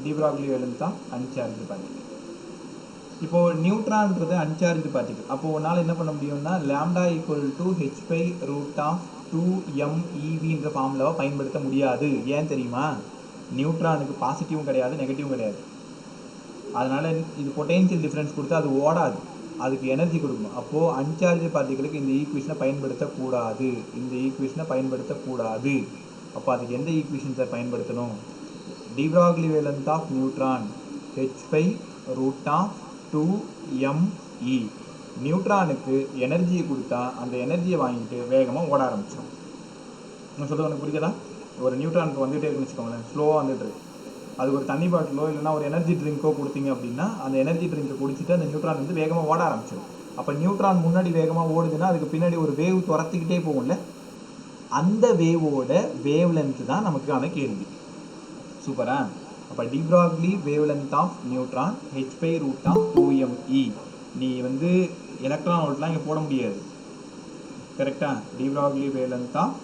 D Broglie wavelength of uncharged particle. இப்போது நியூட்ரான்றது uncharged particle. அப்போது உன்னால் என்ன பண்ண முடியும்னா லாம்டா ஈக்குவல் டு h/√2mEvன்ற ஃபார்முலாவை பயன்படுத்த முடியாது. ஏன் தெரியுமா? நியூட்ரானுக்கு பாசிட்டிவும் கிடையாது, நெகட்டிவும் கிடையாது. அதனால் இது பொட்டென்ஷியல் டிஃப்ரென்ஸ் கொடுத்து அது ஓடாது, அதுக்கு எனர்ஜி கொடுக்கணும். அப்போது அன்சார்ஜ் பார்ட்டிகளுக்கு இந்த ஈக்குவேஷனை பயன்படுத்தக்கூடாது. அப்போ அதுக்கு எந்த ஈக்குவேஷன்ஸை பயன்படுத்தணும்? De Broglie wavelength of neutron h/√2me. நியூட்ரானுக்கு எனர்ஜியை கொடுத்தா அந்த எனர்ஜியை வாங்கிட்டு வேகமாக ஓட ஆரம்பிச்சிடும். நான் சொல்கிறது உனக்கு புரியுதா? ஒரு நியூட்ரானுக்கு வந்துகிட்டே இருக்குன்னு வச்சுக்கோங்களேன், ஸ்லோவாக வந்துட்டு இருக்கு. அதுக்கு ஒரு தண்ணி பாட்டிலோ இல்லைனா ஒரு எனர்ஜி ட்ரிங்க்கோ கொடுத்தீங்க அப்படின்னா அந்த எனர்ஜி ட்ரிங்கை குடிச்சிட்டு அந்த நியூட்ரான் வந்து வேகமாக ஓட ஆரம்பிச்சிடும். அப்போ நியூட்ரான் முன்னாடி வேகமாக ஓடுதுன்னா அதுக்கு பின்னாடி ஒரு வேவ் துரத்திக்கிட்டே போகும்ல, அந்த வேவோட வேவ் லென்த் தான் நமக்கான கேள்வி. சூப்பரா? அப்போ de Broglie wavelength of neutron h/√2me. நீ வந்து எலக்ட்ரான் வோல்ட்லாம் இங்கே போட முடியாது, கரெக்டாக? De Broglie wavelength of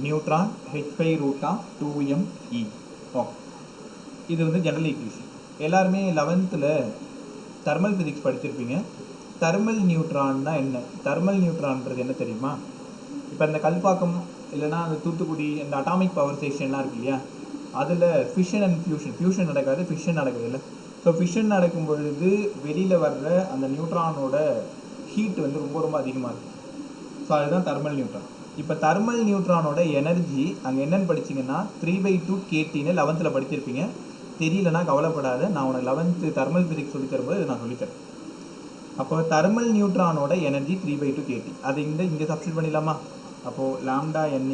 neutron h/√2me. Okay, இது வந்து ஜெனரல் ஈக்குவேஷன். எல்லாருமே 11th தெர்மல் ஃபிசிக்ஸ் படிச்சிருப்பீங்க. தெர்மல் நியூட்ரான்னா என்ன? தெர்மல் நியூட்ரான்றது என்ன தெரியுமா? இப்போ இந்த கல்பாக்கம் இல்லைனா அந்த தூத்துக்குடி இந்த அட்டாமிக் பவர் ஸ்டேஷன்லாம் இருக்கு இல்லையா, அதில் ஃபிஷன் அண்ட் ஃபியூஷன் நடக்காது, ஃபிஷன் நடக்குது இல்லை. ஸோ ஃபிஷன் நடக்கும் பொழுது வெளியில் வர்ற அந்த நியூட்ரானோட ஹீட் வந்து ரொம்ப அதிகமாக இருக்கும். ஸோ அதுதான் தெர்மல் நியூட்ரான். இப்போ தெர்மல் நியூட்ரானோட எனர்ஜி அங்கே என்னென்னு படிச்சிங்கன்னா 3/2 kTன்னு 11th படிச்சிருப்பீங்க. தெரியலனா கவலைப்படாத, நான் உனக்கு 11th தெர்மல் ஃபிசிக்ஸ் சொல்லி தரும்போது நான் சொல்லித்தரேன். அப்போ தெர்மல் நியூட்ரானோட எனர்ஜி 3/2 kT. அதை இங்கே சப்ஸ்டிட் பண்ணிடலாமா? அப்போது லாம்டா n =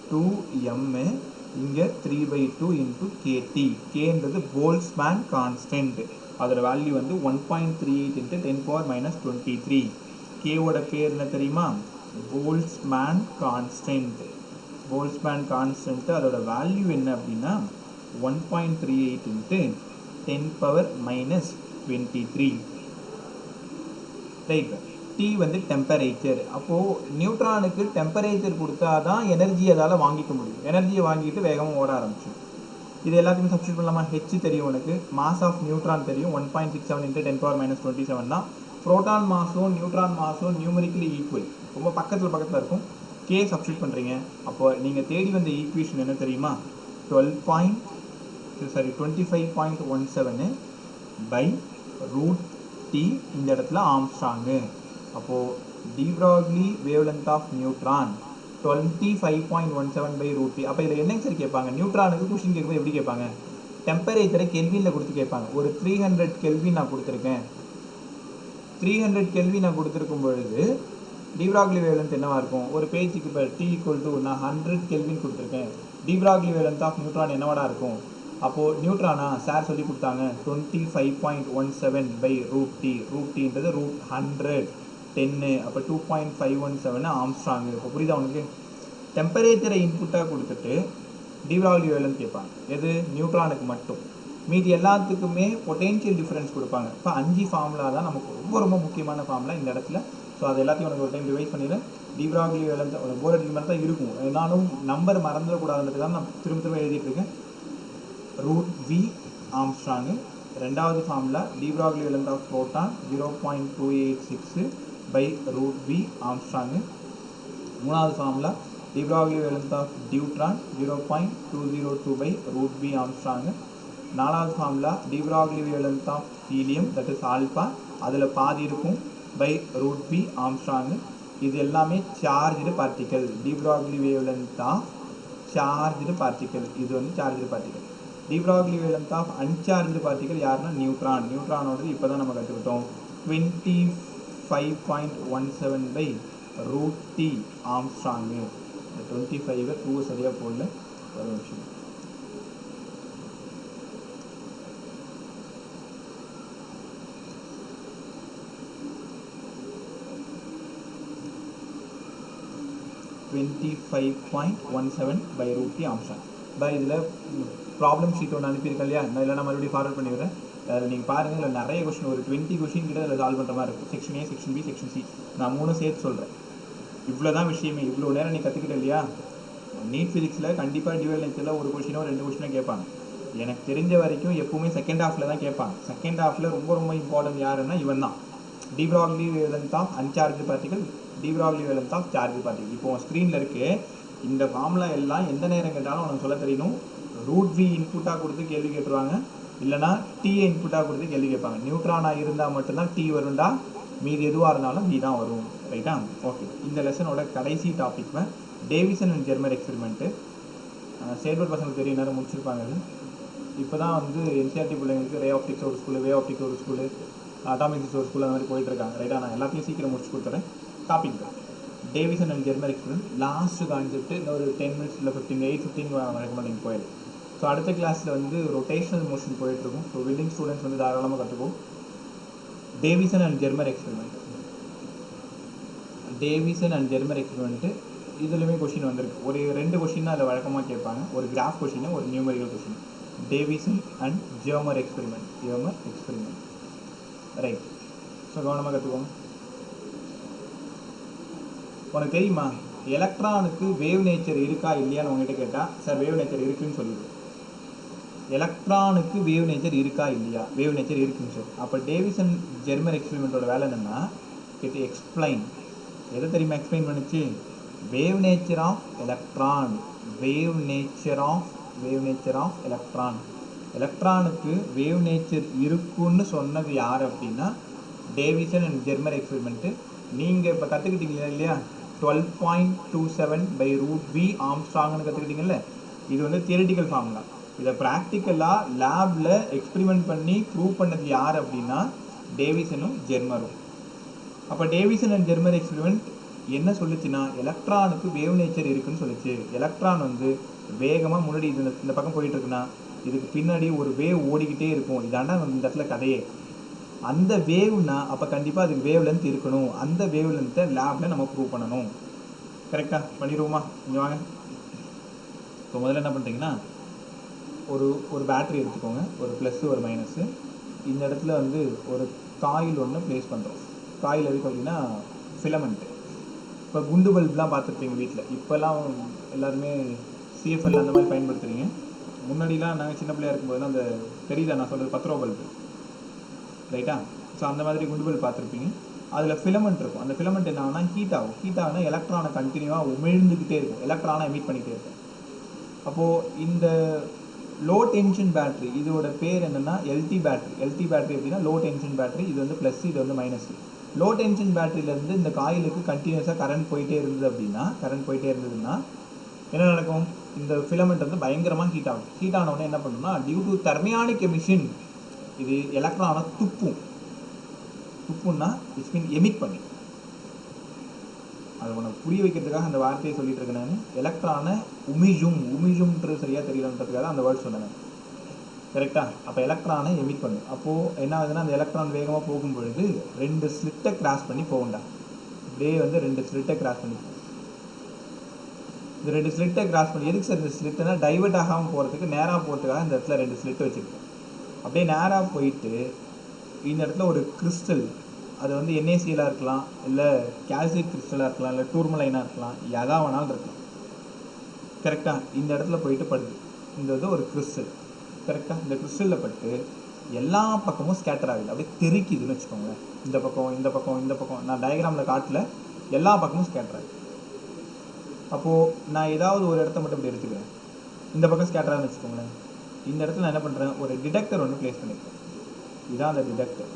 h/√2m, இங்கே 3/2 × kT. கேன்றது போல்ட்ஸ்மேன் கான்ஸ்டன்ட், அதோட வேல்யூ வந்து 1.38 × 10⁻23. கேவோட பேர் என்ன தெரியுமா? Boltzmann constant. போல்ட்ஸ்மேன் கான்ஸ்டன்ட் அதோட வேல்யூ என்ன அப்படின்னா 1.38 × 10⁻23. ரைட். T வந்து டெம்பரேச்சர். அப்போது நியூட்ரானுக்கு டெம்பரேச்சர் கொடுத்தா தான் எனர்ஜி அதால் வாங்கிக்க முடியும். எனர்ஜியை வாங்கிட்டு வேகமாக ஓட ஆரம்பிச்சிடும். இது எல்லாத்தையுமே சப்ஸ்டிட் பண்ணலாமா? ஹெச் தெரியும் உனக்கு, மாஸ் ஆஃப் நியூட்ரான் தெரியும் 1.67 × 10⁻27 தான். புரோட்டான் மாஸும் நியூட்ரான் மாஸும் நியூமரிக்கலி ஈக்குவல், ரொம்ப பக்கத்தில் இருக்கும். கே சப்ஸ்டிட் பண்ணுறீங்க. அப்போ நீங்கள் தேடி வந்த ஈக்குவேஷன் என்ன தெரியுமா? 25.17/√T, இந்த இடத்துல ஆம்ஸ்ட்ராங்கு. அப்போது de Broglie wavelength of neutron 25.17/√T. அப்போ இதில் என்ன சார் கேட்பாங்க? நியூட்ரானுக்கு கொஸ்டின் கேட்கும்போது எப்படி கேட்பாங்க? டெம்பரேச்சரை கெல்வினில் கொடுத்து கேட்பாங்க. ஒரு 300 கெல்வின் நான் கொடுத்துருக்கேன். 300 கெல்வின் நான் கொடுத்துருக்கும் பொழுது டி ப்ராக்லி வேவ் லென்த் என்னவாக இருக்கும்? ஒரு பேஜுக்கு இப்போ T = நான் 100 கெல்வின் கொடுத்துருக்கேன். De Broglie wavelength of neutron என்னவாடா இருக்கும்? அப்போது நியூட்ரானா சார் சொல்லி கொடுத்தாங்க 25.17/√T. √Tன்றது √100 10, அப்போ 2.517 ஆம்ஸ்ட்ராங்கு. இப்போ புரியுதா உனக்கு? டெம்பரேச்சரை இன்புட்டாக கொடுத்துட்டு டி ப்ராக்லி வேவ் லென்த் கேட்பாங்க. எது? நியூட்ரானுக்கு மட்டும். மீதி எல்லாத்துக்குமே பொட்டென்ஷியல் டிஃபரன்ஸ் கொடுப்பாங்க. இப்போ 5 ஃபார்முலா தான் நமக்கு ரொம்ப முக்கியமான ஃபார்முலா இந்த இடத்துல. ஸோ அது எல்லாத்தையும் உனக்கு ஒரு டைம் ரிவைஸ் பண்ணிடுறேன். டி ப்ராக்லி வேவ் லென்த் ஒரு போர் அடிக்கிற மாதிரி தான் இருக்கும். நானும் நம்பர் மறந்துடக்கூடாதுன்றதுக்காக நான் திரும்ப எழுதிட்டுருக்கேன். √V angstrom. ரெண்டாவது formula de Broglie wavelength of proton 0.286/√V angstrom. மூணாவது formula de Broglie wavelength of deuteron 0.202/√V angstrom. நாலாவது formula de Broglie wavelength of helium, that is alpha, அதில் பாதி இருக்கும் /√V ஆம்ஸ்ட்ராங்கு. இது எல்லாமே charged particle. De Broglie wavelength of charged particle, இது வந்து charged particle. De Broglie wavelength of uncharged particle யாருன்னா neutron. நியூட்ரானோடது இப்போ தான் நம்ம கற்றுக்கிட்டோம் 25.17/√T ஆம்ஸ்ட்ராங்கு. இந்த 25 2 சரியாக போடல, ஒரு விஷயம். (25.17/√T Armstrong. இதில் ப்ராப்ளம் ஷீட் ஒன்று அனுப்பியிருக்கேன் இல்லையா, நான் இல்லைனா மறுபடியும் ஃபார்வர்ட் பண்ணிவிடுறேன். அதில் நீங்கள் பாருங்கள், இல்லை நிறைய கொஸ்டின், ஒரு 20 கொஸ்டின் கிட்ட அதில் சால்வ் பண்ணுற மாதிரி இருக்கும். Section A, section B, section C, நான் 3 சேர்த்து சொல்கிறேன். இவ்வளோ தான் விஷயமே. இவ்வளோ நேரம் நீ கற்றுக்கிட்ட இல்லையா, நீட் ஃபிசிக்ஸில் கண்டிப்பாக டியூவல் நேச்சரில் ஒரு கொஷினோ 2 கொஷினோ கேட்பாங்க. எனக்கு தெரிஞ்ச வரைக்கும் எப்பவுமே செகண்ட் ஹாஃபில் தான் கேட்பாங்க. செகண்ட் ஹாஃபில் ரொம்ப ரொம்ப இம்பார்ட்டன்ட் யாருன்னா இவன் தான், de Broglie wavelength of uncharge particle, de Broglie wavelength of charge particle. இப்போ ஸ்க்ரீனில் இருக்குது. இந்த ஃபார்முலா எல்லாம் எந்த நேரம் கேட்டாலும் உனக்கு சொல்ல தெரியணும். ரூட் வி இன்புட்டாக கொடுத்து கேள்வி கேட்டுருவாங்க, இல்லைனா டீயை இன்புட்டாக கொடுத்து கேள்வி கேட்பாங்க. நியூட்ரானாக இருந்தால் மட்டும்தான் டி வரும்டா, மீது எதுவாக இருந்தாலும் வி தான் வரும். ரைட்டா? ஓகே. இந்த லெசனோட கடைசி topic Davisson and Germer experiment. Statement பசங்களுக்கு தெரியும், நேரம் முடிச்சிருப்பாங்க. அது இப்போ தான் வந்து என்சிஆர்டி பிள்ளைங்களுக்கு ரே ஆப்டிக்ஸ் ஒரு ஸ்கூலு, வே ஆப்டிக்ஸ் ஒரு ஸ்கூலு, அட்டாமிக்ஸ் ஒரு ஸ்கூல், அந்த மாதிரி போயிட்டுருக்காங்க. ரைட்டா? நான் எல்லாத்தையும் சீக்கிரம் முடிச்சு கொடுத்துறேன். Topic Davisson and Germer experiment. Last concept இன்னொரு 10 minutes இல்லை 8-15 வரைக்கும் நீங்கள் போயிடும். ஸோ அடுத்த கிளாஸில் வந்து ரொட்டேஷனல் மோஷன் போயிட்டுருக்கும். ஸோ வில்லிங் ஸ்டூடெண்ட்ஸ் வந்து தாராளமாக கற்றுக்கும். Davisson and Germer experiment, Davisson and Germer experiment இதுலேயுமே கொஷின் வந்திருக்கு. ஒரு 2 கொஷின் அதில் வழக்கமாக கேட்பாங்க. ஒரு கிராஃப் கொஷின், ஒரு numerical question. Davisson and Germer experiment. Right. So கவனமாக கற்றுக்கோங்க. உனக்கு தெரியுமா எலக்ட்ரானுக்கு வேவ் நேச்சர் இருக்கா இல்லையான்னு உங்ககிட்ட கேட்டால், சார் வேவ் நேச்சர் இருக்குன்னு சொல்லிடுவோம். எலக்ட்ரானுக்கு வேவ் நேச்சர் இருக்கா இல்லையா? வேவ் நேச்சர் இருக்குன்னு சார். அப்போ டேவிசன் ஜெர்மர் எக்ஸ்பெரிமெண்ட்டோட வேலை என்னென்னா, இட் எக்ஸ்பிளைன். எதை தெரியுமா எக்ஸ்பிளைன் பண்ணிச்சு? Wave nature of electron. Wave nature of electron. எலக்ட்ரானுக்கு வேவ் நேச்சர் இருக்குன்னு சொன்னது யார் அப்படின்னா டேவிசன் அண்ட் ஜெர்மர் எக்ஸ்பெரிமெண்ட்டு. நீங்கள் இப்போ கற்றுக்கிட்டீங்களா இல்லையா? 12.27/√v ஆம்ஸ்ட்ராங்னு கற்றுக்கிட்டீங்கல்ல. இது வந்து தியரிட்டிக்கல் ஃபார்முலா. இதை ப்ராக்டிக்கலாக லேபில் எக்ஸ்பெரிமெண்ட் பண்ணி ப்ரூவ் பண்ணது யார் அப்படின்னா டேவிசனும் ஜெர்மரும். அப்போ டேவிசன் அண்ட் ஜெர்மர் எக்ஸ்பெரிமெண்ட் என்ன சொல்லுச்சுன்னா, எலக்ட்ரானுக்கு வேவ் நேச்சர் இருக்குன்னு சொல்லிச்சு. எலக்ட்ரான் வந்து வேகமாக முன்னாடி இந்த பக்கம் போயிட்டு இருக்குன்னா இதுக்கு பின்னாடி ஒரு வேவ் ஓடிக்கிட்டே இருக்கும். இதாண்டா இந்த இடத்துல கதையே. அந்த வேவ்னா அப்போ கண்டிப்பாக அதுக்கு வேவ் லென்த் இருக்கணும். அந்த வேவ் லென்த்தை லேபில் நம்ம ப்ரூவ் பண்ணணும். கரெக்டாக பண்ணிடுவோமா? இங்கே வாங்க. இப்போ முதல்ல என்ன பண்ணுறீங்கன்னா, ஒரு பேட்டரி எடுத்துக்கோங்க, ஒரு ப்ளஸ்ஸு ஒரு மைனஸு. இந்த இடத்துல வந்து ஒரு காயில் ஒன்று ப்ளேஸ் பண்ணுறோம். காயில் எதுக்கு அப்படின்னா ஃபிலமெண்ட்டு. இப்போ குண்டு பல்ப்லாம் பார்த்துருப்பீங்க வீட்டில். இப்போல்லாம் எல்லாருமே சிஎஃப்எல் அந்த மாதிரி பயன்படுத்துகிறீங்க. முன்னாடிலாம் நாங்கள் சின்ன பிள்ளையாக இருக்கும்போதுலாம் அந்த தெரியுதா நான் சொல்கிறது 10 ரூபா பல்பு, ரைட்டா? ஸோ அந்த மாதிரி குண்டு பல்ப் பார்த்துருப்பீங்க. அதில் ஃபிலமெண்ட் இருக்கும். அந்த ஃபிலமெண்ட் என்ன ஆகுனா ஹீட் ஆகுனா எலக்ட்ரானை கண்டினியூவாக உமிழ்ந்துக்கிட்டே இருக்கும், எலக்ட்ரானை எமிட் பண்ணிகிட்டே இருக்கும். அப்போது இந்த லோ டென்ஷன் பேட்ரி, இதோட பேர் என்னென்னா எல்டி பேட்ரி அப்படின்னா லோ டென்ஷன் பேட்ரி. இது வந்து ப்ளஸ், இது வந்து மைனஸ். லோ டென்ஷன் பேட்டரியிலேருந்து இந்த காயிலுக்கு கண்டினியூஸாக கரண்ட் போயிட்டே இருந்ததுன்னா என்ன நடக்கும்? இந்த ஃபிலமெண்ட் வந்து பயங்கரமாக ஹீட் ஆகும். ஹீட் ஆனவுடனே என்ன பண்ணணும்னா, டியூ டு தெர்மியானிக் எமிஷன் இது எலக்ட்ரானை துப்புன்னா இட்ஸ் மீன் எமிட் பண்ணி. அதை உனக்கு புரிய வைக்கிறதுக்காக அந்த வார்த்தையை சொல்லிட்டு இருக்கேன் நான். எலக்ட்ரானை உமிழும்ன்றது சரியாக தெரியலன்றதுக்காக அந்த வேர்ட் சொன்னேன். கரெக்டாக? அப்போ எலக்ட்ரானை எமிட் பண்ணு. அப்போது என்ன ஆகுதுன்னா, அந்த எலக்ட்ரான் வேகமாக போகும் பொழுது 2 ஸ்லிட்டை கிராஸ் பண்ணி போகும்டா. இப்படியே வந்து 2 ஸ்லிட்டை கிராஸ் பண்ணி போகும். இந்த 2 ஸ்லிட்டை கிராஸ் பண்ணி எதுக்கு சார் இந்த ஸ்லிட்டுனா, டைவர்ட் ஆகாமல் போகிறதுக்கு, நேராக போகிறதுக்காக இந்த இடத்துல 2 ஸ்லிட்டு வச்சுருக்கோம். அப்படியே நேராக போயிட்டு இந்த இடத்துல ஒரு கிறிஸ்டல், அது வந்து NaCl இருக்கலாம், இல்லை கால்சியம் கிறிஸ்டலாக இருக்கலாம், இல்லை டூர்மலைனாக இருக்கலாம், எதா வேணாலும் இருக்கலாம். கரெக்டாக? இந்த இடத்துல போயிட்டு படுது. இந்த இது ஒரு கிறிஸ்டல். கரெக்டாக? இந்த கிறிஸ்டலில் பட்டு எல்லா பக்கமும் ஸ்கேட்டர் ஆகுது, அப்படியே தெரிக்குதுன்னு வச்சுக்கோங்களேன். இந்த பக்கம் நான் டயக்ராமில் காட்டல, எல்லா பக்கமும் ஸ்கேட்டர் ஆகுது. அப்போது நான் ஏதாவது ஒரு இடத்த மட்டும் இப்படி எடுத்துக்கிறேன், இந்த பக்கம் ஸ்கேட்டர் ஆகுதுன்னு வச்சுக்கோங்களேன். இந்த இடத்துல நான் என்ன பண்ணுறேன், ஒரு டிடெக்டர் ஒன்று ப்ளேஸ் பண்ணியிருக்கேன். இதுதான் அந்த டிடெக்டர்.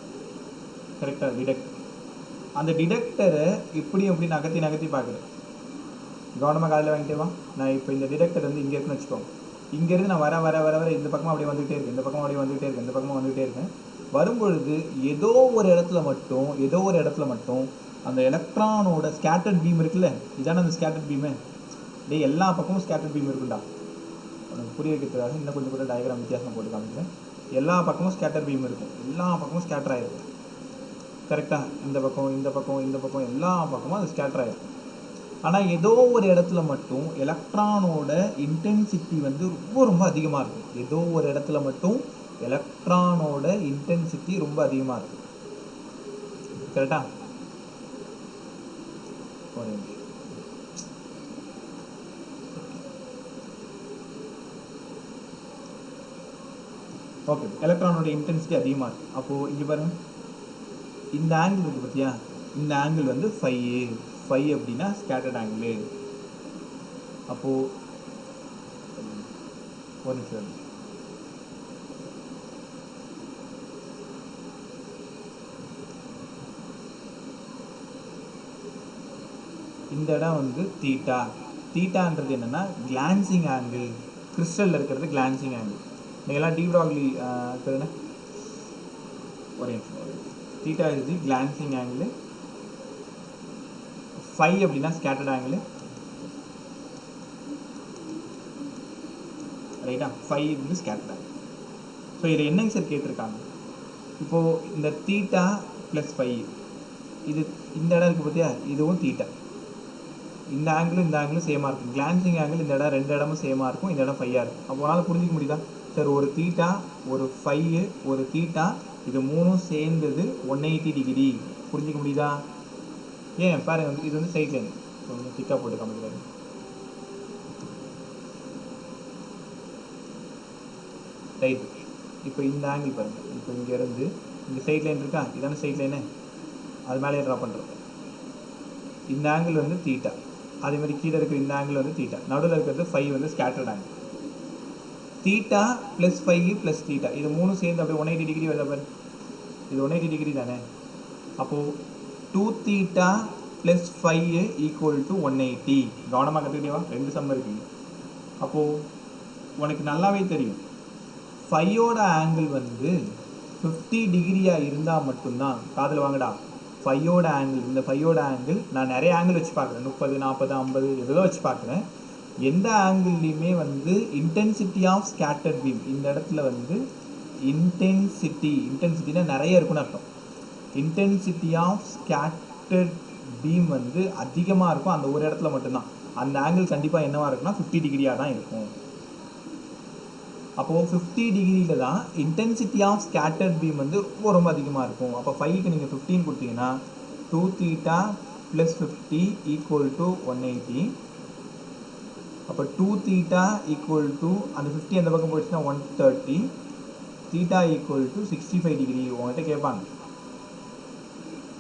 கரெக்டாக? டிடெக்டர். அந்த டிடெக்டரை இப்படி நகர்த்தி பார்க்குறேன். கவனமாக காலையில் வாங்கிட்டே வா. நான் இப்போ இந்த டிடெக்டர் வந்து இங்கே இருக்குன்னு வச்சுக்கோங்க. இங்கேருந்து நான் வர இந்த பக்கமாக அப்படியே வந்துகிட்டே இருக்கேன். வரும்பொழுது ஏதோ ஒரு இடத்துல மட்டும் அந்த எலக்ட்ரானோட ஸ்கேட்டர்ட் பீம் இருக்குல்ல, இதான அந்த ஸ்கேட்டர்ட் பீமு. எல்லா பக்கமும் ஸ்கேட்டர்ட் பீம் இருக்குண்டா. உனக்கு புரிய வைக்கிறதுக்காக இன்னும் கொஞ்சம் கூட டயக்ராம் வித்தியாசம் போட்டு காமிக்கிறேன். எல்லா பக்கமும் ஸ்கேட்டர் பீம் இருக்கும், எல்லா பக்கமும் ஸ்கேட்டர் ஆகிருக்கும். கரெக்டாக? இந்த பக்கம் எல்லா பக்கமும் அது ஸ்கேட்டர் ஆகிருக்கும். ஆனால் ஏதோ ஒரு இடத்துல மட்டும் எலக்ட்ரானோட இன்டென்சிட்டி வந்து ரொம்ப அதிகமாக இருக்கும். ஏதோ ஒரு இடத்துல மட்டும் எலக்ட்ரானோட இன்டென்சிட்டி ரொம்ப அதிகமாக இருக்கும். கரெக்டா? ஒரு நிமிஷம். ஓகே, எலக்ட்ரானோட இன்டென்சிட்டி அதிகமாக இருக்குது. அப்போது இங்கே பாருங்க, இந்த ஆங்கிள் இருக்குது பார்த்தியா, இந்த ஆங்கிள் வந்து ஃபை அப்படின்னா ஸ்கேட்டர்ட் ஆங்கிள். அப்போது ஒரு நிமிஷம், இந்த இடம் வந்து தீட்டான்றது என்னென்னா கிளான்சிங் ஆங்கிள். கிறிஸ்டலில் இருக்கிறது கிளான்சிங் ஆங்கிள். நீங்கள்லாம் டி ப்ராக்லி என்ன ஒரே theta is the glancing angle, phi அப்படின்னா ஸ்கேட்டர்ட் ஆங்கிள், ரைட்டா? ஃபை வந்து ஸ்கேட்டர்ட் ஆங்கிள். ஸோ இதில் என்னங்க சார் கேட்டிருக்காங்க, இப்போது இந்த தீட்டா ப்ளஸ் ஃபை, இது இந்த இடம் இருக்குது பார்த்தியா, இதுவும் தீட்டா, இந்த ஆங்கிளும் சேமாக இருக்கும். கிளான்சிங் ஆங்கிள் இந்த இடம், ரெண்டு இடமும் சேமாக இருக்கும், இந்த இடம் ஃபையாக இருக்கும். அப்போ உங்களால் புரிஞ்சிக்க முடியுதா சார், ஒரு தீட்டா, ஒரு ஃபை, ஒரு தீட்டா, இது மூணும் சேர்ந்தது 180 டிகிரி. புரிஞ்சிக்க முடியுதா? ஏன் பாருங்க, இது வந்து சைட் லைன், கொஞ்சம் திக்காக போட்டு காமிக்கிறாரு. ரைட், இப்போ இந்த ஆங்கிள் பாருங்கள், இப்போ இங்கேருந்து இந்த சைட் லைன் இருக்கா, இதான சைட் லைனு, அது மேலே ட்ரா பண்ணுறது. இந்த ஆங்கிள் வந்து தீட்டா, அதே மாதிரி கீழே இருக்கிற இந்த ஆங்கிள் வந்து தீட்டா, நடுவில் இருக்கிறது ஃபை வந்து scattered angle. Theta plus five plus theta, இது மூணும் சேர்ந்து அப்படியே 180 டிகிரி வருது பாரு, இது 180 டிகிரி தானே. அப்போது 2 theta plus five equal to 180. கவனமாக கற்றுக்கிட்டேவா, ரெண்டு சம் இருக்குங்க. அப்போது உனக்கு நல்லாவே தெரியும், ஃபையோட ஆங்கிள் வந்து 50 டிகிரியாக இருந்தால் மட்டும்தான், காதில் வாங்கடா, ஃபையோட ஆங்கிள், இந்த ஃபையோட ஆங்கிள், நான் நிறைய ஆங்கிள் வச்சு பார்க்குறேன், 30, 40, 50 எவ்வளோ வச்சு பார்க்குறேன். எந்த ஆங்கிள்லையுமே வந்து இன்டென்சிட்டி ஆஃப் ஸ்கேட்டர்ட் பீம், இந்த இடத்துல வந்து இன்டென்சிட்டினா நிறைய இருக்குன்னு அர்த்தம். இன்டென்சிட்டி ஆஃப் ஸ்கேட்டர்ட் பீம் வந்து அதிகமாக இருக்கும் அந்த ஒரு இடத்துல மட்டும்தான். அந்த ஆங்கிள் கண்டிப்பாக என்னவாக இருக்குன்னா 50 டிகிரியாக தான் இருக்கும். அப்போது 50 டிகிரியில் தான் இன்டென்சிட்டி ஆஃப் ஸ்கேட்டர்ட் பீம் வந்து ரொம்ப ரொம்ப அதிகமாக இருக்கும். அப்போ ஃபைக்கு நீங்கள் 15 கொடுத்தீங்கன்னா 2 தீட்டா ப்ளஸ் 50 ஈக்குவல் டு 180. அப்போ 2 தீட்டா ஈக்குவல் டு அந்த 50 அந்த பக்கம் போயிடுச்சுன்னா 130. Theta equal to 65 degree. உங்கள்கிட்ட கேட்பாங்க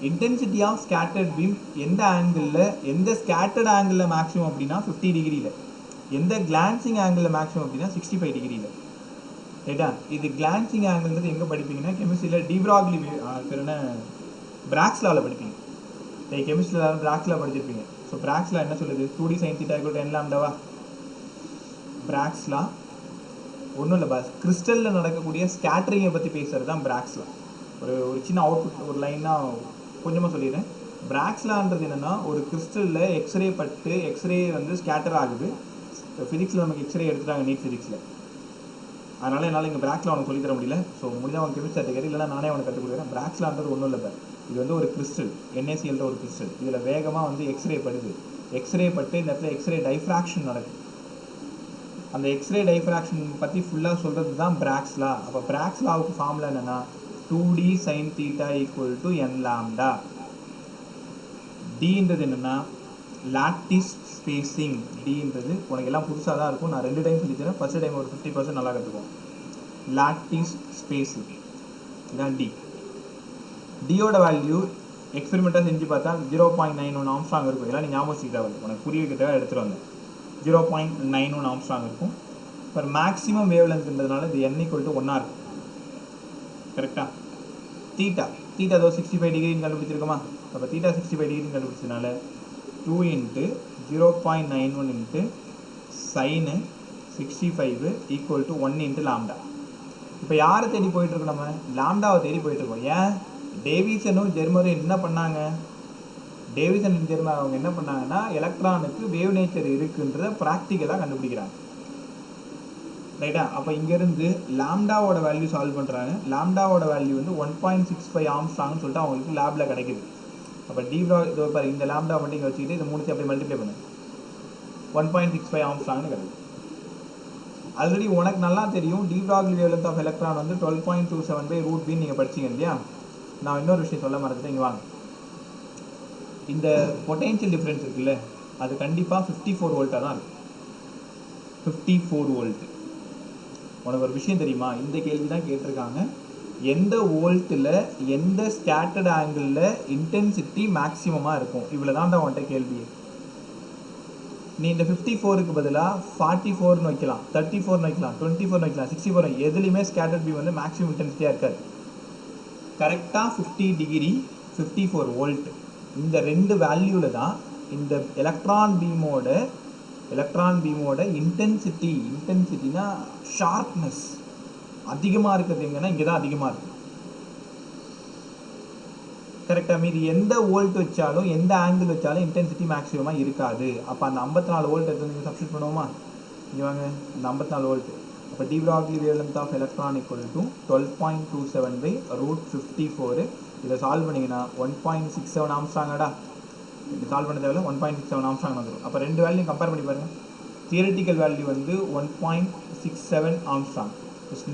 இன்டென்சிட்டி ஆஃப் ஸ்கேட்டர்ட் பீம் எந்த ஆங்கிளில், எந்த ஸ்கேட்டர்ட் ஆங்கிளில் மேக்ஸிமம் அப்படின்னா 50 டிகிரியில், எந்த கிளான்சிங் ஆங்கிளில் மேக்ஸிமம் அப்படின்னா 65 டிகிரியில். ரைட்டா? இது கிளான்சிங் ஆங்கிள்ன்றது எங்கே படிப்பீங்கன்னா கெமிஸ்ட்ரியில் டி ப்ராக்லி என்ன பிராக்ஸ் லாவில் படிப்பீங்க. கெமிஸ்ட்ரியில் எல்லாரும் பிராக்ஸ் லா படிச்சிருப்பீங்க. ஸோ பிராக்ஸ் லா என்ன சொல்லுது, 2D sin θ = n லாம்டாவா. பிராக்ஸ் லா ஒன்றும் இல்லை பாஸ், கிறிஸ்டலில் நடக்கக்கூடிய ஸ்கேட்டரிங்கை பற்றி பேசுகிறது தான் பிராக்ஸ் லா. ஒரு சின்ன அவுட்புட் ஒரு லைனாக கொஞ்சமாக சொல்லிடுறேன். பிராக்ஸ் லான்றது என்னென்னா, ஒரு கிறிஸ்டலில் எக்ஸ்ரே பட்டு எக்ஸ்ரே வந்து ஸ்கேட்டர் ஆகுது. ஃபிசிக்ஸில் நமக்கு எக்ஸ்ரே எடுத்துட்டாங்க நீட் ஃபிசிக்ஸில், அதனால் என்னால் இங்கே பிராக்ஸ் லா அவனுக்கு சொல்லித்தர முடியல. ஸோ முடிஞ்சால் அவன் கெமிஸ்ட்ரி சர்டிஃபிகேட் இல்லைனா நானே அவனுக்கு கற்றுக் கொடுக்குறேன். பிராக்ஸ் லான்றது ஒன்றும் இல்லை பார், இது வந்து ஒரு கிறிஸ்டல், NaCl ஒரு கிறிஸ்டல். இதில் வேகமாக வந்து எக்ஸ்ரே படுது. எக்ஸ்ரே பட்டு இந்த இடத்துல எக்ஸ்ரே டைஃப்ராக்ஷன் நடக்குது. அந்த எக்ஸ்ரே டைஃப்ராக்ஷன் பற்றி ஃபுல்லாக சொல்கிறது தான் பிராக்ஸ் லா. அப்போ பிராக்ஸ் லாவுக்கு ஃபார்முலா என்னென்னா 2D sin θ = n லாம்டா. டின்றது என்னென்னா லாட்டிஸ் ஸ்பேசிங். டின்றது உனக்கு எல்லாம் புதுசாக தான் இருக்கும், நான் 2 டைம் சொல்லித்தரேன். ஃபஸ்ட்டு டைம் ஒரு 50% நல்லா கற்றுக்குவோம். லாட்டிஸ் ஸ்பேசிங் இதான் டி. டியோட வேல்யூ எக்ஸ்பெரிமெண்ட்டாக செஞ்சு பார்த்தா 0.91 ஆம்ஸ்ட்ராங் இருக்கும். இதெல்லாம் நீ ஞாபகம் வச்சுக்க தேவை, உனக்கு புரிய வைக்கிறதுக்காக எடுத்துகிட்டு வந்தேன். 0.91 ஆம்ஸ்ட்ராங் இருக்கும். இப்போ மேக்ஸிமம் வேவ் லென்த்ன்றதுனால இது n = 1 இருக்கும். கரெக்டாக? தீட்டா ஏதோ 65 டிகிரின்னு கண்டுபிடிச்சிருக்கோமா. அப்போ தீட்டா 65 டிகிரின்னு கண்டுபிடிச்சதுனால 2 × 0.91 × sin 65 = 1 × லாம்டா. இப்போ யாரை தேடி போயிட்டுருக்கோம், நம்ம லாம்டாவை தேடி போயிட்டுருக்கோம். ஏன்? டேவிசனும் ஜெர்மரும் என்ன பண்ணாங்க, டேவிசன் ஜெர்மர் அவங்க என்ன பண்ணாங்கன்னா எலக்ட்ரானுக்கு வேவ் நேச்சர் இருக்குன்றத ப்ராக்டிக்கலாக கண்டுபிடிக்கிறாங்க. ரைட்டா? அப்போ இங்கேருந்து லாம்டாவோட வேல்யூ சால்வ் பண்ணுறாங்க. லாம்டாவோட வேல்யூ வந்து 1.65 ஆம்ஸ்ட்ராங்னு சொல்லிட்டு அவங்களுக்கு லேபில் கிடைக்குது. அப்போ இதோ பாரு, இந்த லாம்டா மட்டும் இங்கே வச்சுக்கிட்டு இது மூணுத்தையும் அப்படியே மல்டிப்ளை பண்ணு, 1.65 ஆம்ஸ்ட்ராங்னு கிடைக்குது. ஆல்ரெடி உனக்கு நல்லா தெரியும் de Broglie wavelength of electron வந்து 12.27/√b நீங்கள் படிச்சிங்க இல்லையா. நான் இன்னொரு விஷயம் சொல்ல மறந்துட்டேன், இங்கே வாங்க. இந்த பொட்டென்ஷியல் டிஃப்ரென்ஸ் இருக்குல்ல, அது கண்டிப்பாக 54 வோல்ட்டாக தான் இருக்கும். 54 வோல்ட். உனக்கு ஒரு விஷயம் தெரியுமா, இந்த கேள்வி தான் கேட்டிருக்காங்க. எந்த வோல்ட்டில் எந்த ஸ்கேட்டர்ட் ஆங்கிளில் இன்டென்சிட்டி மேக்ஸிமமாக இருக்கும், இவ்வளோ தான்டா உன்கிட்ட கேள்வி. நீ இந்த 54க்கு பதிலாக 44ன்னு வைக்கலாம், 34ன்னு வைக்கலாம், 24 வைக்கலாம், 64, எதுலேயுமே ஸ்கேட்டர்ட் பீம் வந்து மேக்ஸிமம் இன்டென்சிட்டியாக இருக்காது. கரெக்டாக 50 டிகிரி 54 வோல்ட் இந்த ரெண்டு வேல்யூவில் தான் இந்த எலக்ட்ரான் பீமோட இன்டென்சிட்டினா ஷார்ப்னஸ் அதிகமாக இருக்கிறது எங்கன்னா இங்கே தான் அதிகமாக இருக்குது. கரெக்டாக மீதி எந்த வோல்ட் வச்சாலும் எந்த ஆங்கிள் வச்சாலும் இன்டென்சிட்டி மேக்ஸிமமாக இருக்காது. அப்போ அந்த 54 வோல்ட் எடுத்து நீங்கள் சப்ஸ்டிட் பண்ணுவோமா, இங்கே வாங்க, இந்த 54 வோல்ட். அப்போ de Broglie wavelength of electron equal to 12.27/√54. இதை சால்வ் பண்ணிங்கன்னா 1.67 ஆம்ஸ்ட்ராங்கடா. இது சால்வ் பண்ண தேவையில்ல, 1.67 ஆம்ஸ்ட்ராங் வந்துடும். அப்போ ரெண்டு வேல்யூ கம்பேர் பண்ணி பாருங்கள். தியரிட்டிக்கல் வேல்யூ வந்து 1.67 Armstrong,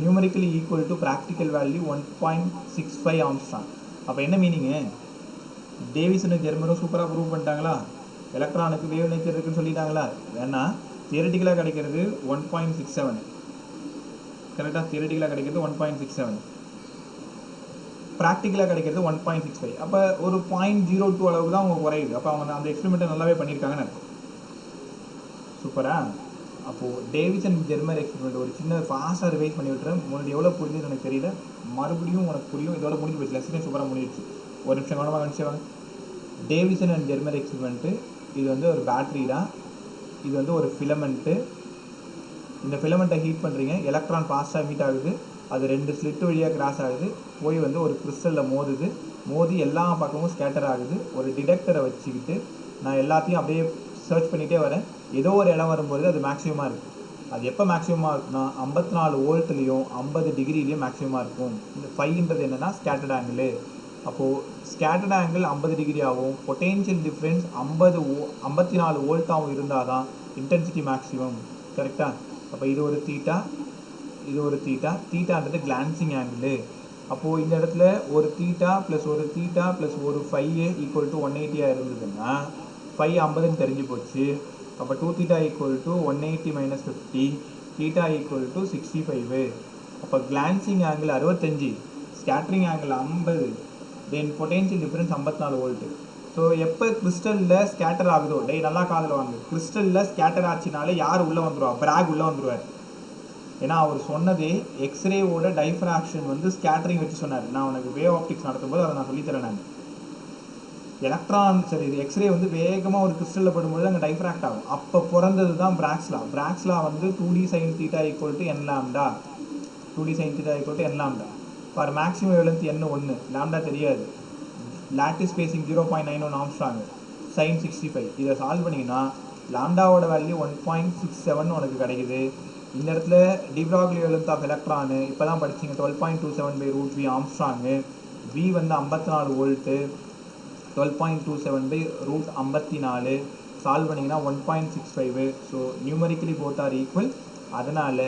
numerically equal to practical value 1.65 Armstrong. அப்போ என்ன மீனிங்கு, டேவிசனும் ஜெர்மரும் சூப்பராக ப்ரூவ் பண்ணிட்டாங்களா, எலக்ட்ரானுக்கு வேவ் நேச்சர் இருக்குன்னு சொல்லிட்டாங்களா. வேணா தியரிட்டிக்கலாக கிடைக்கிறது 1.67, கரெக்டாக தியரிட்டிக்கலாக கிடைக்கிறது 1.67, ப்ராக்டிக்கலாக கிடைக்கிறது 1.65. அப்போ ஒரு 0.02 அளவுக்கு தான் அவங்க குறையுது. அப்போ அவங்க அந்த எக்ஸ்பெரிமெண்ட்டை நல்லாவே பண்ணியிருக்காங்கன்னு இருக்கும். சூப்பரா. அப்போது டேவிசன் ஜெர்மர் எக்ஸ்பெரிமெண்ட் ஒரு சின்ன ஃபாஸ்ட்டாக ரிவைஸ் பண்ணி விட்டுறேன். முன்னாடி எவ்வளோ புரிஞ்சுது எனக்கு தெரியல, மறுபடியும் உனக்கு புரியும். இதோட முடிஞ்சு போச்சு, லெசனே சூப்பராக முடிஞ்சிச்சு. ஒரு நிமிஷம் கவனமாக கணிச்சுவாங்க. டேவிசன் அண்ட் ஜெர்மர் எக்ஸ்பெரிமெண்ட்டு, இது வந்து ஒரு பேட்ரி தான், இது வந்து ஒரு ஃபிலமெண்ட்டு. இந்த ஃபிலமெண்ட்டை ஹீட் பண்ணுறீங்க, எலக்ட்ரான் ஃபாஸ்ட்டாக ஹீட் ஆகுது, அது ரெண்டு ஸ்லிட்டு வழியாக கிராஸ் ஆகுது, போய் வந்து ஒரு கிறிஸ்டலில் மோதி எல்லா பக்கமும் ஸ்கேட்டர் ஆகுது. ஒரு டிடெக்டரை வச்சுக்கிட்டு நான் எல்லாத்தையும் அப்படியே சர்ச் பண்ணிகிட்டே வரேன். ஏதோ ஒரு இடம் வரும்போது அது மேக்ஸிமமாக இருக்குது. அது எப்போ மேக்ஸிமமாக இருக்குன்னா 54 வோல்ட்லேயும் 50 டிகிரிலையும் மேக்ஸிமமாக இருக்கும். இந்த 5ன்றது என்னென்னா ஸ்கேட்டர்ட் ஆங்கிள். அப்போது ஸ்கேட்டர்ட் ஆங்கிள் 50 டிகிரி ஆகும், பொட்டென்ஷியல் டிஃப்ரென்ஸ் 54 வோல்ட்டாகவும் இருந்தால் தான் இன்டென்சிட்டி மேக்ஸிமம். கரெக்டாக. அப்போ இது ஒரு தீட்டா, இது ஒரு தீட்டா, தீட்டான்றது கிளான்சிங் ஆங்கிள். அப்போது இந்த இடத்துல ஒரு தீட்டா ப்ளஸ் ஒரு தீட்டா ப்ளஸ் ஒரு 5 ஈக்குவல் டு 180 இருந்ததுன்னா 5 50ன்னு தெரிஞ்சு போச்சு. அப்போ 2 theta equal to 180 - 50, theta equal to 65. அப்போ கிளான்சிங் ஆங்கிள் 65, ஸ்கேட்டரிங் ஆங்கிள் 50, தென் பொட்டென்ஷியல் டிஃபரன்ஸ் 54 வோல்ட். ஸோ எப்போ கிறிஸ்டலில் ஸ்கேட்டர் ஆகுதோ, நல்லா காதில் வாங்க, கிறிஸ்டலில் ஸ்கேட்டர் ஆச்சுனாலே யார் உள்ளே வந்துடுவா, பிராக் உள்ளே வந்துடுவார். ஏன்னா அவர் சொன்னதே எக்ஸ்ரேவோட டைஃப்ராக்ஷன் வந்து ஸ்கேட்டரிங் வச்சு சொன்னார். நான் உனக்கு வேவ் ஆப்டிக்ஸ் நடத்தும்போது அதை நான் சொல்லித்தரேன். நான் எலக்ட்ரான் சரி இது எக்ஸ்ரே வந்து வேகமாக ஒரு கிறிஸ்டலில் படும்போது அங்கே டைஃப்ராக்ட் ஆகும். அப்போ பிறந்தது தான் பிராக்ஸ்லா. பிராக்ஸ்லா வந்து 2D sin θ equal to n lambda, 2D sin θ equal to n lambda. For maximum wavelength n 1, lambda தெரியாது. Lattice spacing 0.91 angstrom, sin 65. இதை சால்வ் பண்ணிங்கன்னா லாம்டாவோட வேல்யூ 1.67 உனக்கு கிடைக்குது. இந்த இடத்துல de Broglie wavelength of electron இப்போ தான் படிச்சிங்க, 12.27/√v ஆம்ஸ்ட்ராங்கு. v வந்து 54 வோல்ட்டு, 12.27/√54 சால்வ் பண்ணிங்கன்னா 1.65. So numerically both are equal. அதனால்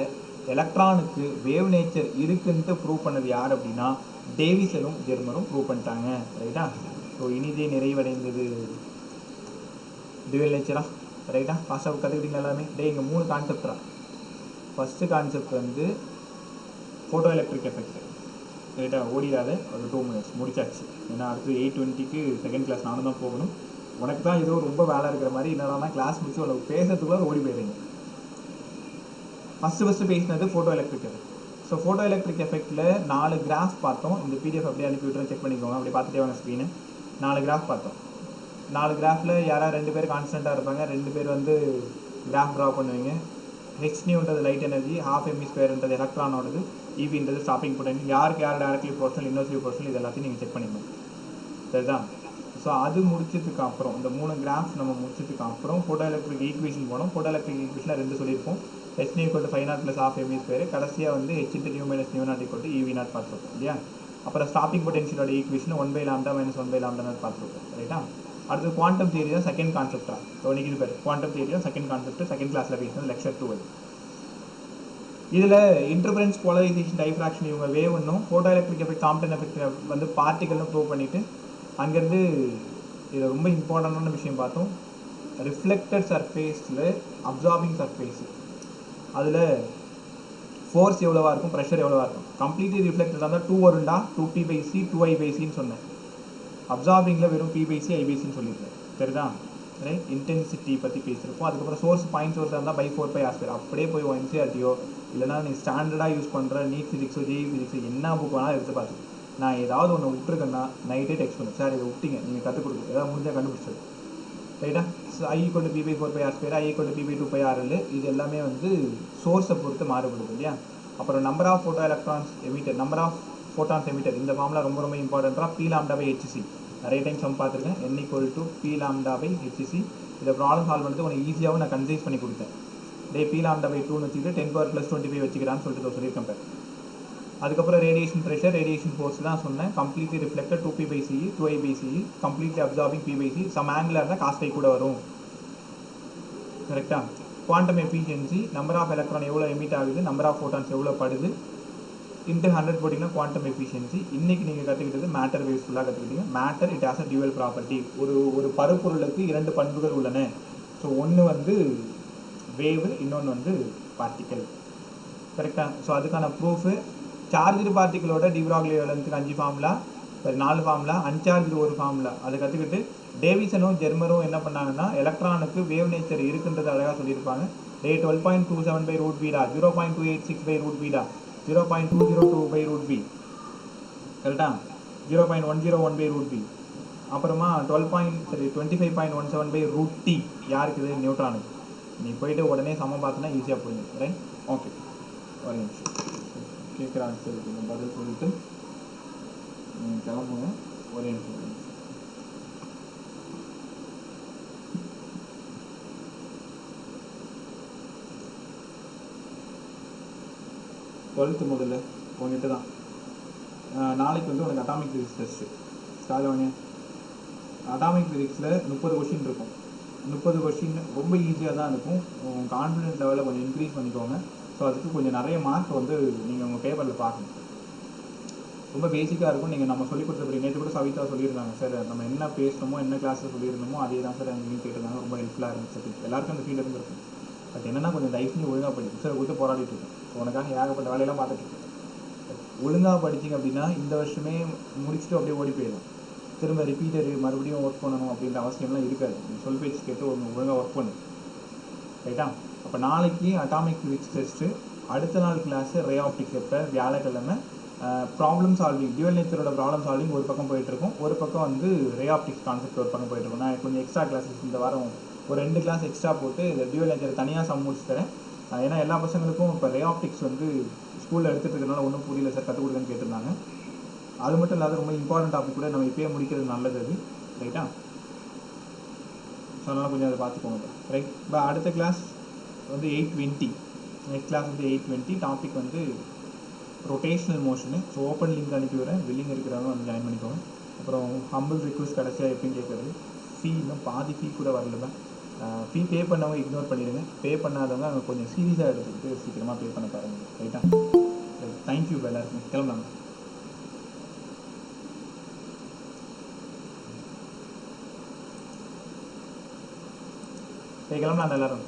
எலக்ட்ரானுக்கு வேவ் நேச்சர் இருக்குன்ட்டு ப்ரூவ் பண்ணது யார் அப்படின்னா டேவிசனும் ஜெர்மரும் ப்ரூவ் பண்ணிட்டாங்க. ரைட்டா. ஸோ இனிதே நிறைவடைந்தது டுவெல் நேச்சரா. ரைட்டா. ஃபாஸ்ட்டாக கற்றுக்கிட்டீங்க எல்லாமே. இங்கே 3 கான்செப்டா. ஃபஸ்ட்டு கான்செப்ட் வந்து ஃபோட்டோ எலக்ட்ரிக் எஃபெக்ட். ரைட்டா. ஓடிடாது, ஒரு 2 minutes முடிச்சாச்சு. ஏன்னா அடுத்து 8:20க்கு செகண்ட் கிளாஸ் நானும் தான் போகணும். உனக்கு தான் ஏதோ ரொம்ப வேலை இருக்கிற மாதிரி என்னடா கிளாஸ் முடிச்சு உனக்கு பேசுறதுக்குள்ள ஓடி போயிடுறீங்க. ஃபஸ்ட்டு பேசினது photoelectric effect. So photoelectric எஃபெக்டில் 4 கிராஃப் பார்த்தோம். இந்த பிடிஎஃப் அப்படியே அனுப்பி விட்டுறேன், செக் பண்ணிக்கோங்க. அப்படி பார்த்துட்டே வாங்க ஸ்க்ரீனு. 4 கிராஃப் பார்த்தோம். 4 கிராஃபில் யாராவது 2 பேர் கான்ஸ்டண்ட்டாக இருப்பாங்க, 2 பேர் வந்து கிராஃப் ட்ரா பண்ணுவீங்க. ஹெச்னியூன்றது லைட் எனர்ஜி, ½ mv² எலக்ட்ரானோடது, ஈவின்றது ஸ்டாப்பிங் பொட்டன்ஷியல். யாருக்கு யார் டேரக்ட்லி ப்ரொபோர்ஷனல், இன்வெர்ஸ்லி ப்ரொபோர்ஷனல், இது எல்லாத்தையும் நீங்கள் செக் பண்ணிக்கணும். சரிதான். ஸோ அது முடிச்சதுக்கு அப்புறம் இந்த 3 கிராஃப் நம்ம முடிச்சதுக்கு அப்புறம் ஃபோட்டோ எலக்ட்ரிக் ஈக்குவேஷன் போனோம். ஃபோட்டோ எலக்ட்ரிக் ஈக்குவேஷனில் 2 சொல்லியிருப்போம். Hν = 5/0 + ½ mv². கடைசியாக வந்து H × μ - μ0 = eV0 பார்த்துருக்கோம் இல்லையா. அப்புறம் ஸ்டாப்பிங் பொட்டன்ஷியலோட ஈக்குவேஷன் 1/λ - 1/λ பார்த்துருக்கோம். ரைட்டா. அடுத்து குவாண்டம் தியரி தான் செகண்ட் கான்செப்டா. ஸோ இன்னைக்கு இது பேர் குவாண்டம் தியரி தான் செகண்ட் கான்செப்ட். செகண்ட் கிளாஸில் பேசுகிறது லெக்சர் 2. இதில் இன்டர்ஃபரன்ஸ், போலரைசேஷன், டைஃப்ராக்ஷன் இவங்க வேவ்னும் photoelectric effect, Compton effect வந்து பார்ட்டிகல்னு ப்ரூவ் பண்ணிவிட்டு அங்கேருந்து இதில் ரொம்ப இம்பார்ட்டண்டான விஷயம் பார்த்தோம். ரிஃப்ளெக்டட் சர்ஃபேஸில் அப்சார்பிங் சர்ஃபேஸு, அதில் ஃபோர்ஸ் எவ்வளோவா இருக்கும், ப்ரெஷர் எவ்வளோவா இருக்கும். கம்ப்ளீட்லி ரிஃப்ளெக்டட் இருந்தால் 2 வரும்டா, 2P/C 2I/Cன்னு சொன்னேன். அப்சார்பிங்கில் வெறும் P/C I/Cன்னு சொல்லியிருக்கேன். சரிதான், ரைட். இன்டென்சிட்டி பற்றி பேசியிருப்போம். அதுக்கப்புறம் சோர்ஸ் பாயிண்ட் சோர்ஸாக இருந்தால் by 4πr². அப்படியே போய் NCERTயோ இல்லைனா நீ ஸ்டாண்டர்டாக யூஸ் பண்ணுற நீட் ஃபிசிக்ஸோ ஜேஇ ஃபிசிக்ஸோ என்ன புக் வேணாலும் எடுத்து பார்த்து, நான் ஏதாவது ஒன்று விட்டுருக்கேன்னா நைட்டே டெக்ஸ்ட் பண்ணு, சார் இதை விட்டீங்க, நீங்கள் கற்றுக் கொடுங்க, ஏதாவது முடிஞ்சால் கண்டுபிடிச்சது, ரைட்டா. So I = P/4πr², I = P/2πrl, இது எல்லாமே வந்து சோர்ஸை பொறுத்து மாறுபடுது இல்லையா. அப்புறம் number of photo electrons emitter, number of photons emitter, இந்த ஃபார்முலா ரொம்ப ரொம்ப இம்பார்ட்டண்ட்டாக P(λ/hc) நிறைய டைம் சம் பார்த்துருக்கேன். N = P(λ/hc). இதை ப்ராப்ளம் சால்வ் பண்ணிட்டு உனக்கு ஈஸியாகவும் நான் கன்சைஸ் பண்ணி கொடுத்தேன். P(λ/2)ன்னு வச்சுக்கிட்டு 10⁻+25 வச்சுக்கிறான்னு சொல்லிட்டு சொல்லியிருக்கேன். அதுக்கப்புறம் ரேடியேஷன் ப்ரெஷர், ரேடியேஷன் ஃபோர்ஸ் தான் சொன்னேன். Completely reflected 2P/CE 2I/CE, completely absorbing P/C, some ஆங்கிளாக இருந்தால் காஸ்ட் கூட வரும், கரெக்டாக. Quantum efficiency, number of electron எவ்வளோ எமிட் ஆகுது, நம்பர் ஆஃப் ஃபோட்டான்ஸ் எவ்வளோ படுது, இன்ட்டு 100 போட்டிங்கன்னா குவாண்டம் எஃபிஷியன்சி. இன்றைக்கி நீங்கள் கற்றுக்கிட்டது மேட்டர் வேவ்ஸ் ஃபுல்லாக கற்றுக்கிட்டீங்க. Matter it has a dual property. ஒரு பருப்பொருளுக்கு 2 பண்புகள் உள்ளன. ஸோ ஒன்று வந்து வேவு, இன்னொன்று வந்து பார்ட்டிக்கல், கரெக்டாக. ஸோ அதுக்கான ப்ரூஃபு சார்ஜ்டு பார்ட்டிகளோட டி ப்ராக்லி வேலன்ஸுக்கு 5 ஃபார்முலா, சரி 4 ஃபார்முலா, அன்சார்ஜ்டு 1 ஃபார்முலா. அதை கற்றுக்கிட்டு டேவிசனும் ஜெர்மரும் என்ன பண்ணாங்கன்னா எலக்ட்ரானுக்கு வேவ் நேச்சர் இருக்குன்றது அழகாக சொல்லியிருப்பாங்க. 12.27/√v, 0.286/√v, 0.202/√v, கரெக்டாக, 0.101/√v. அப்புறமா 25.17/√T யாருக்கு இது, நியூட்ரானுக்கு. நீ போயிட்டு உடனே சமம் பார்த்தனா ஈஸியாக போயிடும், ரைட். ஓகே, ஒரு நிமிஷம் கேட்குறாங்க, சரி பதில் சொல்லிட்டு கிளம்புங்க. ஒரே நிமிஷம். டுவெல்த்து முதல்ல உங்ககிட்ட தான். நாளைக்கு வந்து உனக்கு அட்டாமிக் ஃபிசிக்ஸ் டெஸ்ட்டு ஸ்டார்ட் ஆகுங்க. அட்டாமிக் ஃபிசிக்ஸில் 30 கொஷின் இருக்கும். 30 கொஷின் ரொம்ப ஈஸியாக தான் இருக்கும். கான்ஃபிடென்ட் லெவலில் கொஞ்சம் இன்க்ரீஸ் பண்ணிக்கோங்க. ஸோ அதுக்கு கொஞ்சம் நிறைய மார்க் வந்து நீங்கள் உங்கள் பேப்பரில் பார்க்கணும். ரொம்ப பேசிக்காக இருக்கும். நீங்கள் நம்ம சொல்லிக் கொடுத்த நேற்று கூட சவிதா சொல்லியிருந்தாங்க, சார் நம்ம என்ன பேசணுமோ என்ன கிளாஸில் சொல்லியிருந்தோமோ அதே தான் சார் அங்கேயும் கேட்டிருந்தாங்க. ரொம்ப ஹெல்ப்ஃபுல்லாக இருந்துச்சு. எல்லாருக்கும் அந்த ஃபீல் இருந்திருக்கும். பட் என்னென்னா கொஞ்சம் தயவு செஞ்சு ஒழுங்காக படிக்கும். சார் கொடுத்து போராடிட்டு இருக்கேன். ஸோ உனக்காக ஏகப்பட்ட வேலையெல்லாம் பார்த்துட்டு ஒழுங்காக படிச்சிங்க அப்படின்னா இந்த வருஷமே முடிச்சுட்டு அப்படியே ஓடி போயிடும். திரும்ப ரிப்பீட்டரு மறுபடியும் ஒர்க் பண்ணணும் அப்படின்ற அவசியம்லாம் இருக்காது. நீ சொல் பேச்சு கேட்டு ஒழுங்காக ஒர்க் பண்ணு, ரைட்டா. அப்போ நாளைக்கு அட்டாமிக் ஃபிசிக்ஸ் டெஸ்ட்டு, அடுத்த நாள் கிளாஸு ரே ஆப்டிக்ஸ். எப்போ வியாழக்கிழமை ப்ராப்ளம் சால்விங், டியூவல் நேச்சரோட ப்ராப்ளம் சால்விங் ஒரு பக்கம் போயிட்டுருக்கும், ஒரு பக்கம் வந்து ரே ஆப்டிக்ஸ் கான்செப்ட் ஒரு பக்கம் போயிட்டுருக்கும். நான் கொஞ்சம் எக்ஸ்ட்ரா கிளாஸஸ் இந்த வாரம் ஒரு 2 கிளாஸ் எக்ஸ்ட்ரா போட்டு டியூவல் நேச்சர் தனியாக சம் முடிச்சு தரேன். ஏன்னா எல்லா பசங்களுக்கும் இப்போ ரே ஆப்டிக்ஸ் வந்து ஸ்கூலில் எடுத்துகிட்டு இருக்கிறதுனால ஒன்றும் புரியல சார், கற்றுக் கொடுங்கன்னு கேட்டிருந்தாங்க. அது மட்டும் இல்லாத ரொம்ப இம்பார்ட்டன்ட் டாபிக் கூட நம்ம இப்போயே முடிக்கிறது நல்லது, அது ரைட்டா. ஸோ அதனால் கொஞ்சம் அதை பார்த்துக்கோங்க, ரைட். இப்போ அடுத்த கிளாஸ் வந்து 8:20, நெக்ஸ்ட் கிளாஸ் வந்து 8:20. டாபிக் வந்து ரொட்டேஷனல் மோஷனு. ஸோ ஓப்பன் லிங்க் அனுப்பி வரேன், வில்லிங் இருக்கிறவங்க வந்து ஜாயின் பண்ணிக்கோங்க. அப்புறம் ஹம்பிள் ரிக்வஸ்ட் கடைசியாக எப்படின்னு கேட்குறது. ஃபீ இன்னும் பாதி ஃபீ கூட வரல தான். ஃபீ பே பண்ணவங்க இக்னோர் பண்ணிடுங்க. பே பண்ணாதவங்க அங்கே கொஞ்சம் சீரியஸாக எடுத்துக்கிட்டு சீக்கிரமாக பே பண்ண பாருங்க, ரைட்டா. தேங்க்யூ எல்லாருக்கும். கிளம்பலாங்க. கிளம்பலாம் எல்லாரும்.